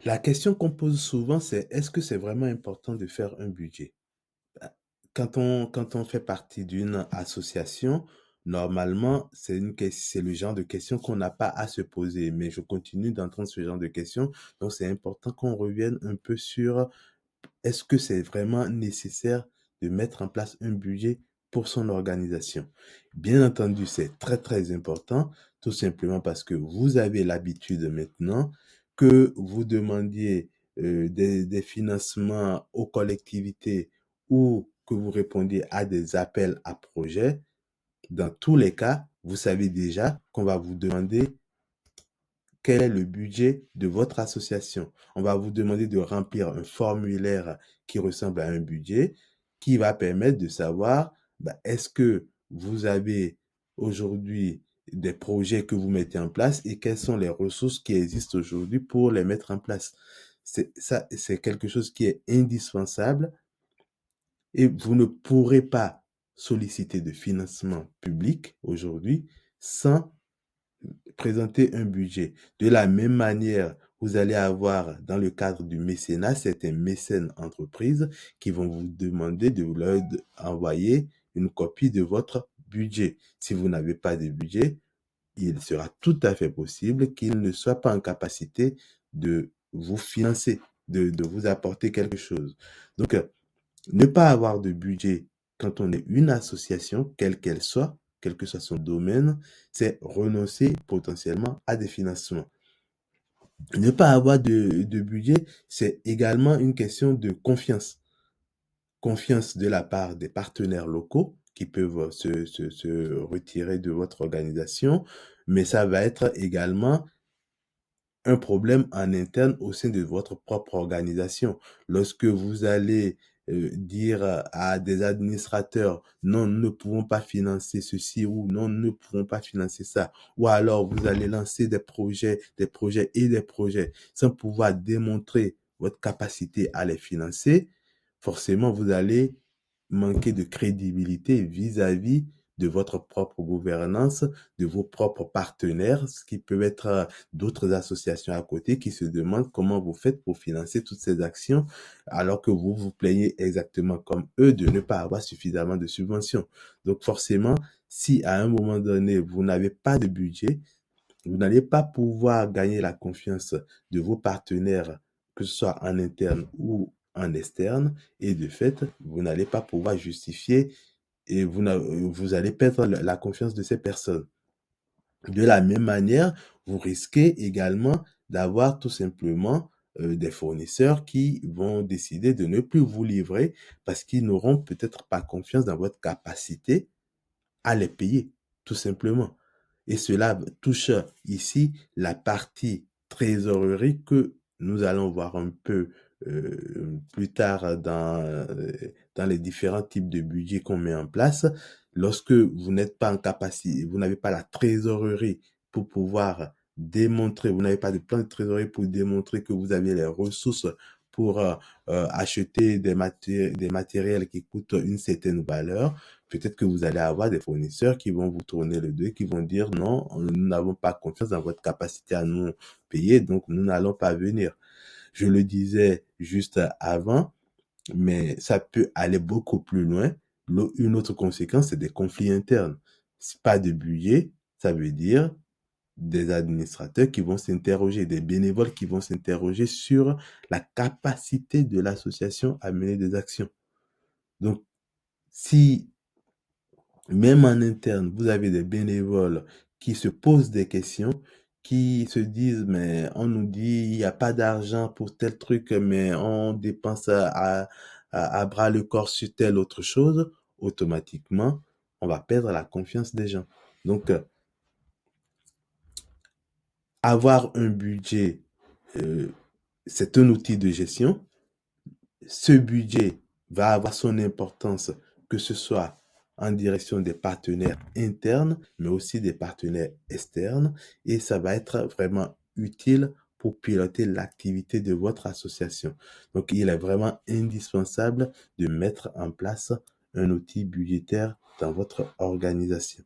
La question qu'on pose souvent, c'est: «Est-ce que c'est vraiment important de faire un budget?» Bah, quand on fait partie d'une association, normalement, c'est le genre de question qu'on n'a pas à se poser, mais je continue d'entendre ce genre de questions, donc c'est important qu'on revienne un peu sur: est-ce que c'est vraiment nécessaire de mettre en place un budget pour son organisation? Bien entendu, c'est très, très important, tout simplement parce que vous avez l'habitude maintenant que vous demandiez, des financements aux collectivités ou que vous répondiez à des appels à projets. Dans tous les cas, vous savez déjà qu'on va vous demander quel est le budget de votre association. On va vous demander de remplir un formulaire qui ressemble à un budget, qui va permettre de savoir, bah, est-ce que vous avez aujourd'hui des projets que vous mettez en place et quelles sont les ressources qui existent aujourd'hui pour les mettre en place. C'est quelque chose qui est indispensable et vous ne pourrez pas solliciter de financement public aujourd'hui sans présenter un budget. De la même manière, vous allez avoir dans le cadre du mécénat certains mécènes entreprises qui vont vous demander de leur envoyer une copie de votre budget. Si vous n'avez pas de budget, il sera tout à fait possible qu'ils ne soient pas en capacité de vous financer, de vous apporter quelque chose. Donc, ne pas avoir de budget quand on est une association, quelle qu'elle soit, quel que soit son domaine, c'est renoncer potentiellement à des financements. Ne pas avoir de budget, c'est également une question de confiance. Confiance de la part des partenaires locaux qui peuvent se retirer de votre organisation, mais ça va être également un problème en interne au sein de votre propre organisation. Lorsque vous allez, dire à des administrateurs: «Non, nous ne pouvons pas financer ceci» ou «Non, nous ne pouvons pas financer ça» ou alors vous allez lancer des projets et des projets sans pouvoir démontrer votre capacité à les financer, forcément vous allez manquer de crédibilité vis-à-vis de votre propre gouvernance, de vos propres partenaires, ce qui peut être, d'autres associations à côté qui se demandent comment vous faites pour financer toutes ces actions, alors que vous vous plaignez exactement comme eux de ne pas avoir suffisamment de subventions. Donc forcément, si à un moment donné, vous n'avez pas de budget, vous n'allez pas pouvoir gagner la confiance de vos partenaires, que ce soit en interne ou en externe, et de fait, vous n'allez pas pouvoir justifier et vous allez perdre la confiance de ces personnes. De la même manière, vous risquez également d'avoir tout simplement, des fournisseurs qui vont décider de ne plus vous livrer parce qu'ils n'auront peut-être pas confiance dans votre capacité à les payer, tout simplement. Et cela touche ici la partie trésorerie que nous allons voir un peu, plus tard dans les différents types de budgets qu'on met en place. Lorsque vous n'êtes pas en capacité, vous n'avez pas la trésorerie pour pouvoir démontrer, vous n'avez pas de plan de trésorerie pour démontrer que vous avez les ressources pour, acheter des matériels qui coûtent une certaine valeur. Peut-être que vous allez avoir des fournisseurs qui vont vous tourner le dos et qui vont dire: «Non, nous n'avons pas confiance dans votre capacité à nous payer, donc nous n'allons pas venir». Je le disais juste avant, mais ça peut aller beaucoup plus loin. Une autre conséquence, c'est des conflits internes. C'est pas de budget, ça veut dire des administrateurs qui vont s'interroger, des bénévoles qui vont s'interroger sur la capacité de l'association à mener des actions. Donc si même en interne, vous avez des bénévoles qui se posent des questions, qui se disent: «Mais on nous dit il y a pas d'argent pour tel truc, mais on dépense à bras le corps sur telle autre chose», automatiquement, on va perdre la confiance des gens. Donc, avoir un budget, heu, c'est un outil de gestion. Ce budget va avoir son importance, que ce soit en direction des partenaires internes, mais aussi des partenaires externes, et ça va être vraiment utile pour piloter l'activité de votre association. Donc, il est vraiment indispensable de mettre en place un outil budgétaire dans votre organisation.